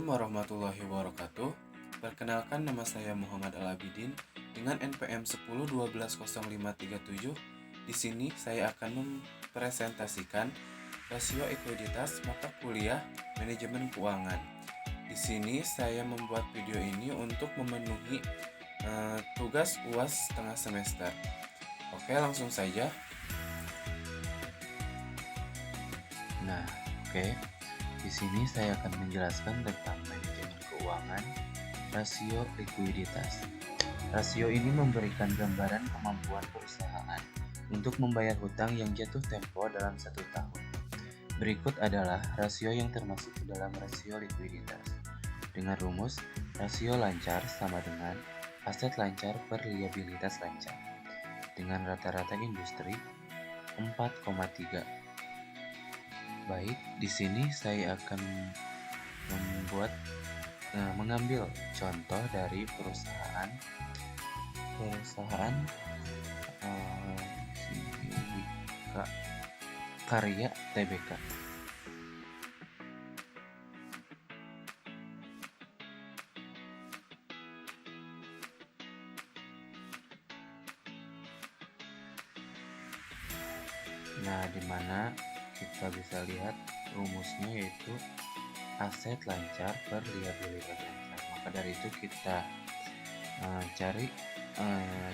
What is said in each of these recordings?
warahmatullahi wabarakatuh. Perkenalkan, nama saya Muhammad Al-Abidin dengan NPM 10120537. Di sini saya akan mempresentasikan rasio ekuiditas mata kuliah manajemen keuangan. Di sini saya membuat video ini untuk memenuhi tugas UAS setengah semester. Oke, langsung saja. Di sini saya akan menjelaskan tentang manajemen keuangan, rasio likuiditas. Rasio ini memberikan gambaran kemampuan perusahaan untuk membayar hutang yang jatuh tempo dalam 1 tahun. Berikut adalah rasio yang termasuk ke dalam rasio likuiditas. Dengan rumus, rasio lancar sama dengan aset lancar per liabilitas lancar. Dengan rata-rata industri 4,3. Baik, di sini saya akan mengambil contoh dari perusahaan Karya Tbk. Nah, di mana kita bisa lihat rumusnya yaitu aset lancar per liabilitas lancar. Maka dari itu kita cari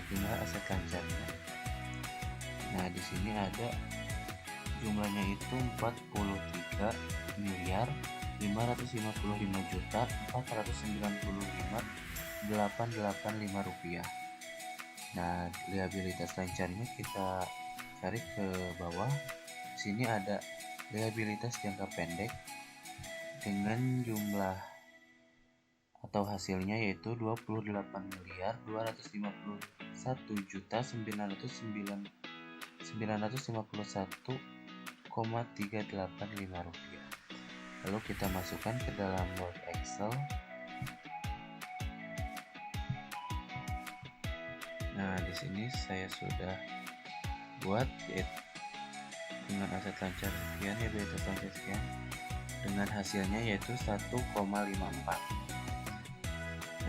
jumlah aset lancarnya. Nah, di sini ada jumlahnya itu 43.455.495.885 rupiah. Nah, liabilitas lancarnya kita cari ke bawah. Di sini ada liabilitas jangka pendek dengan jumlah atau hasilnya yaitu 28.251.951,385 rupiah. Lalu kita masukkan ke dalam Word Excel. Nah, di sini saya sudah buat dengan aset lancar sekian, liabilitas lancar sekian, dengan hasilnya yaitu 1,54.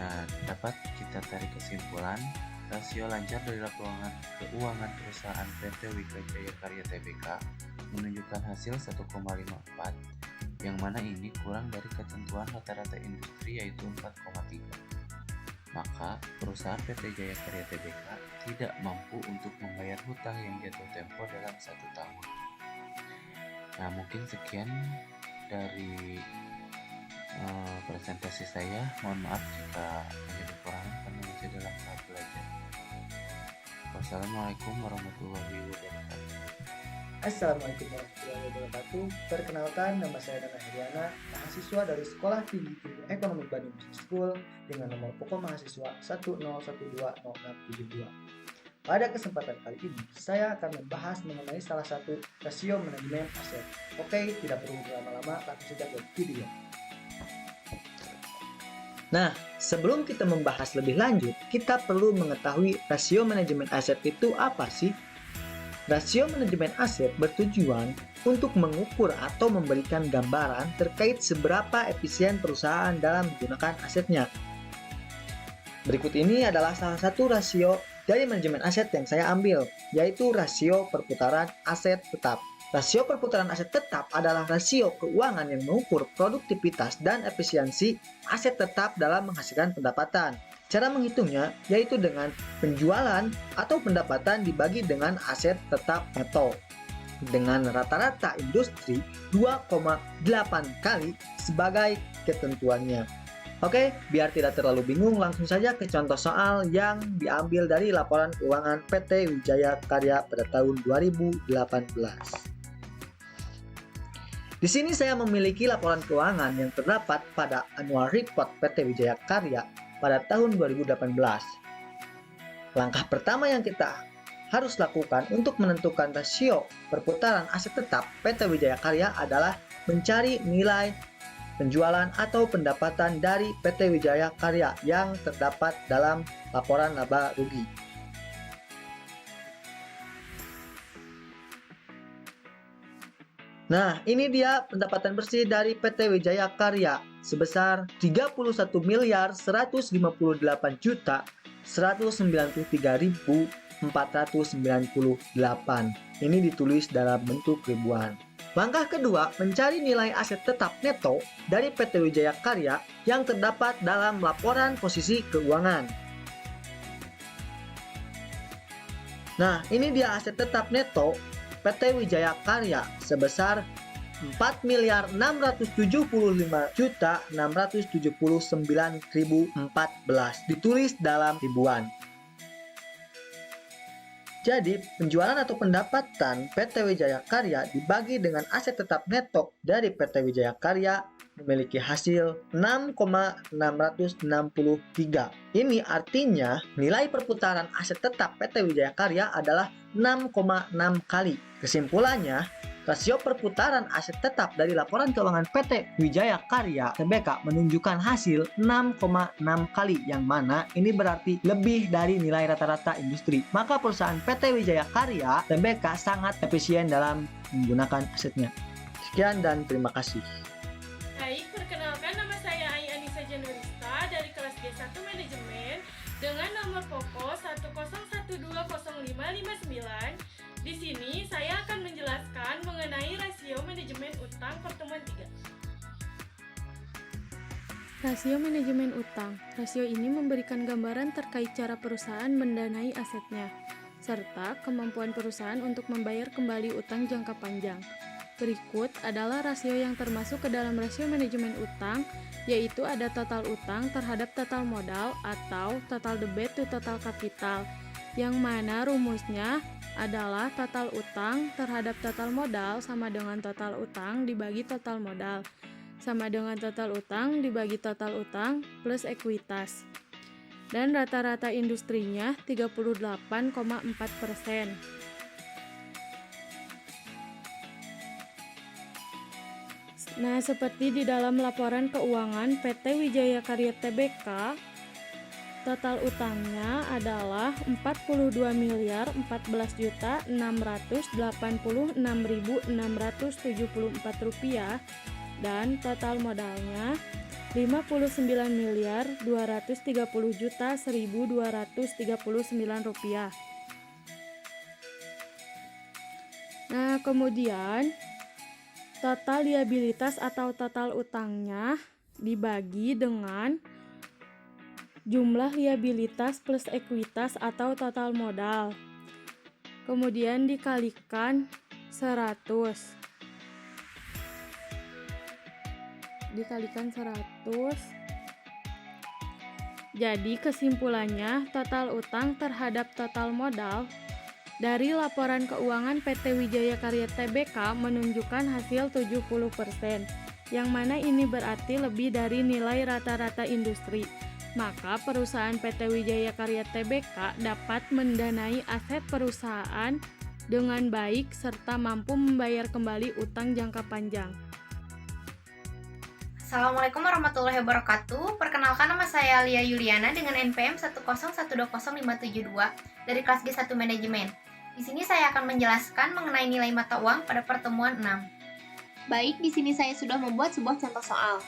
Nah, dapat kita tarik kesimpulan rasio lancar dari laporan keuangan perusahaan PT Wika Jaya Karya Tbk menunjukkan hasil 1,54, yang mana ini kurang dari ketentuan rata-rata industri yaitu 4,3. Maka perusahaan PT Jaya Karya Tbk tidak mampu untuk membayar hutang yang jatuh tempo dalam 1 tahun. Nah, mungkin sekian dari presentasi saya. Mohon maaf jika ada kekurangan karena masih dalam tahap belajar. Wassalamualaikum warahmatullahi wabarakatuh. Assalamualaikum warahmatullahi wabarakatuh. Perkenalkan, nama saya Nana Heriana, mahasiswa dari Sekolah Tinggi Ilmu Ekonomi Bandung Business School dengan nomor pokok mahasiswa 1012672. Pada kesempatan kali ini, saya akan membahas mengenai salah satu rasio manajemen aset. Oke, tidak perlu berlama-lama, langsung saja ke video. Nah, sebelum kita membahas lebih lanjut, kita perlu mengetahui rasio manajemen aset itu apa sih? Rasio manajemen aset bertujuan untuk mengukur atau memberikan gambaran terkait seberapa efisien perusahaan dalam menggunakan asetnya. Berikut ini adalah salah satu rasio dari manajemen aset yang saya ambil, yaitu rasio perputaran aset tetap. Rasio perputaran aset tetap adalah rasio keuangan yang mengukur produktivitas dan efisiensi aset tetap dalam menghasilkan pendapatan. Cara menghitungnya yaitu dengan penjualan atau pendapatan dibagi dengan aset tetap neto dengan rata-rata industri 2,8 kali sebagai ketentuannya. Oke, biar tidak terlalu bingung, langsung saja ke contoh soal yang diambil dari laporan keuangan PT Wijaya Karya pada tahun 2018. Di sini saya memiliki laporan keuangan yang terdapat pada Annual Report PT Wijaya Karya pada tahun 2018. Langkah pertama yang kita harus lakukan untuk menentukan rasio perputaran aset tetap PT Wijaya Karya adalah mencari nilai penjualan atau pendapatan dari PT Wijaya Karya yang terdapat dalam laporan laba rugi. Nah, ini dia pendapatan bersih dari PT Wijaya Karya sebesar 31 miliar 158 juta 193.498. Ini ditulis dalam bentuk ribuan. Langkah kedua, mencari nilai aset tetap neto dari PT Wijaya Karya yang terdapat dalam laporan posisi keuangan. Nah, ini dia aset tetap neto PT Wijaya Karya sebesar 4 miliar 675 juta 679.014 ditulis dalam ribuan. Jadi, penjualan atau pendapatan PT Wijaya Karya dibagi dengan aset tetap neto dari PT Wijaya Karya memiliki hasil 6,663. Ini artinya nilai perputaran aset tetap PT Wijaya Karya adalah 6,6 kali. Kesimpulannya, rasio perputaran aset tetap dari laporan keuangan PT Wijaya Karya Tbk menunjukkan hasil 6,6 kali, yang mana ini berarti lebih dari nilai rata-rata industri. Maka perusahaan PT Wijaya Karya Tbk sangat efisien dalam menggunakan asetnya. Sekian dan terima kasih. Baik, perkenalkan nama saya Ai Anissa Janurista dari kelas G1 Manajemen dengan nomor pokok 101205559. Di sini saya akan menjelaskan mengenai rasio manajemen utang pertemuan 3. Rasio manajemen utang. Rasio ini memberikan gambaran terkait cara perusahaan mendanai asetnya, serta kemampuan perusahaan untuk membayar kembali utang jangka panjang. Berikut adalah rasio yang termasuk ke dalam rasio manajemen utang, yaitu ada total utang terhadap total modal atau total debt to total capital, yang mana rumusnya adalah total utang terhadap total modal sama dengan total utang dibagi total modal, sama dengan total utang dibagi total utang plus ekuitas. Dan rata-rata industrinya 38,4%. Nah, seperti di dalam laporan keuangan PT Wijaya Karya Tbk, total utangnya adalah 42 miliar 14 juta 686.674 rupiah, dan total modalnya 59 miliar 230 juta 1.239 rupiah. Nah, kemudian total liabilitas atau total utangnya dibagi dengan jumlah liabilitas plus ekuitas atau total modal. Kemudian dikalikan 100. Jadi kesimpulannya, total utang terhadap total modal dari laporan keuangan PT Wijaya Karya Tbk menunjukkan hasil 70%, yang mana ini berarti lebih dari nilai rata-rata industri. Maka perusahaan PT Wijaya Karya Tbk dapat mendanai aset perusahaan dengan baik serta mampu membayar kembali utang jangka panjang. Assalamualaikum warahmatullahi wabarakatuh. Perkenalkan, nama saya Lia Yuliana dengan NPM 1012057 dari kelas G1 Manajemen. Di sini saya akan menjelaskan mengenai nilai mata uang pada pertemuan 6. Baik, di sini saya sudah membuat sebuah contoh soal.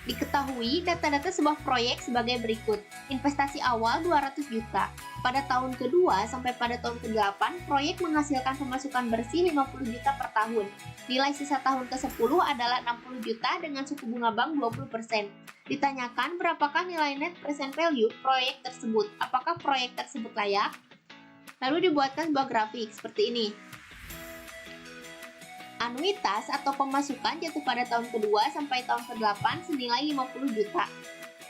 Diketahui data-data sebuah proyek sebagai berikut. Investasi awal 200 juta. Pada tahun kedua sampai pada tahun ke-8, proyek menghasilkan pemasukan bersih 50 juta per tahun. Nilai sisa tahun ke-10 adalah 60 juta dengan suku bunga bank 20%. Ditanyakan berapakah nilai net present value proyek tersebut. Apakah proyek tersebut layak? Lalu dibuatkan sebuah grafik seperti ini. Anuitas atau pemasukan jatuh pada tahun kedua sampai tahun ke-8 senilai 50 juta.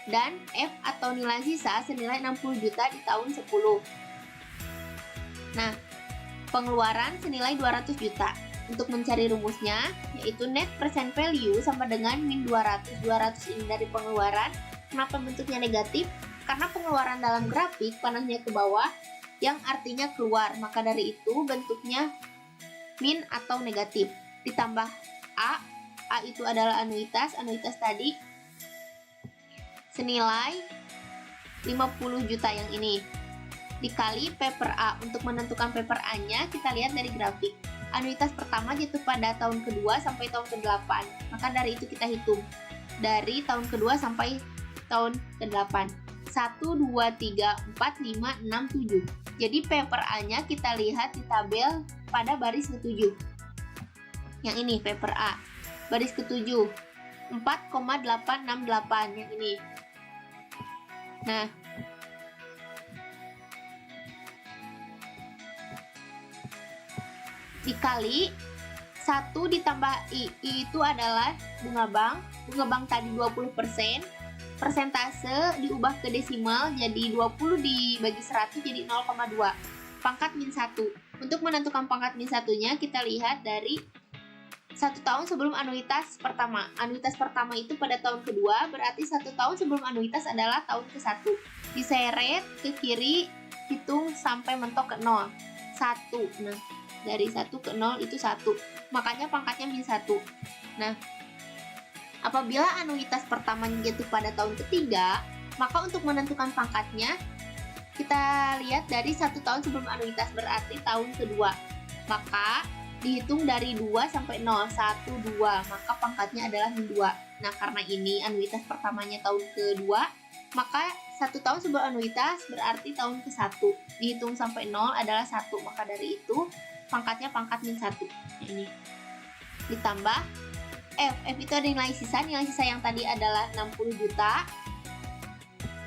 Dan F atau nilai sisa senilai 60 juta di tahun 10. Nah, pengeluaran senilai 200 juta. Untuk mencari rumusnya, yaitu net present value sama dengan min 200. 200 ini dari pengeluaran. Kenapa bentuknya negatif? Karena pengeluaran dalam grafik panahnya ke bawah, yang artinya keluar. Maka dari itu bentuknya min atau negatif. Ditambah A itu adalah anuitas tadi senilai 50 juta yang ini. Dikali P per A. Untuk menentukan P per A nya kita lihat dari grafik. anuitas pertama jatuh pada tahun kedua sampai tahun ke-8. Maka dari itu kita hitung dari tahun kedua sampai tahun ke-8. 1, 2, 3, 4, 5, 6, 7. Jadi paper A-nya kita lihat di tabel pada baris ke-7. Yang ini paper A. Baris ke-7. 4,868 yang ini. Nah, dikali 1 ditambah I itu adalah bunga bank. Bunga bank tadi 20%. Persentase diubah ke desimal jadi 20 dibagi 100 jadi 0,2. Pangkat min 1. Untuk menentukan pangkat min 1-nya kita lihat dari 1 tahun sebelum anuitas pertama. Anuitas pertama itu pada tahun kedua, berarti 1 tahun sebelum anuitas adalah tahun ke-1. Diseret ke kiri, hitung sampai mentok ke 0. 1. Nah, dari 1 ke 0 itu 1. Makanya pangkatnya min 1. Nah, apabila anuitas pertamanya jatuh pada tahun ketiga, maka untuk menentukan pangkatnya, kita lihat dari 1 tahun sebelum anuitas, berarti tahun kedua. Maka dihitung dari 2 sampai 0, 1, 2, maka pangkatnya adalah min 2. Nah, karena ini anuitas pertamanya tahun kedua, maka 1 tahun sebelum anuitas berarti tahun ke-1. Dihitung sampai 0 adalah 1, maka dari itu pangkatnya pangkat min 1. Nah, ini. Ditambah F itu ada nilai sisa yang tadi adalah 60 juta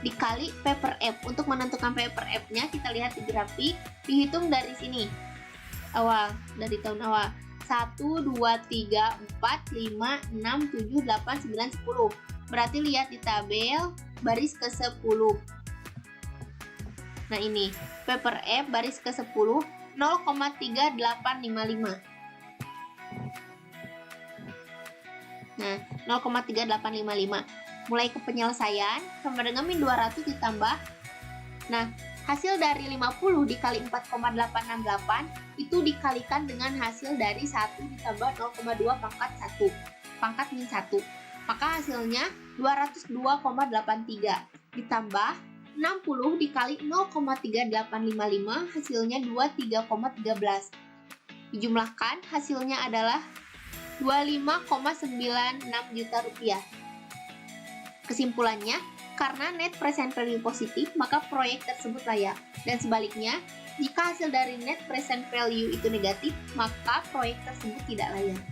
dikali P per F. Untuk menentukan P per F-nya kita lihat di grafik, dihitung dari sini. Awal, dari tahun awal. 1, 2, 3, 4, 5, 6, 7, 8, 9, 10. Berarti lihat di tabel baris ke-10. Nah, ini P per F baris ke-10 0,3855. Nah, 0,3855. Mulai ke penyelesaian sama dengan min 200 ditambah. Nah, hasil dari 50 dikali 4,868 itu dikalikan dengan hasil dari 1 ditambah 0,2 pangkat 1. Pangkat min 1. Maka hasilnya 202,83 ditambah 60 dikali 0,3855 hasilnya 23,13. Dijumlahkan hasilnya adalah 25,96 juta rupiah. Kesimpulannya, karena net present value positif, maka proyek tersebut layak. Dan sebaliknya, jika hasil dari net present value itu negatif, maka proyek tersebut tidak layak.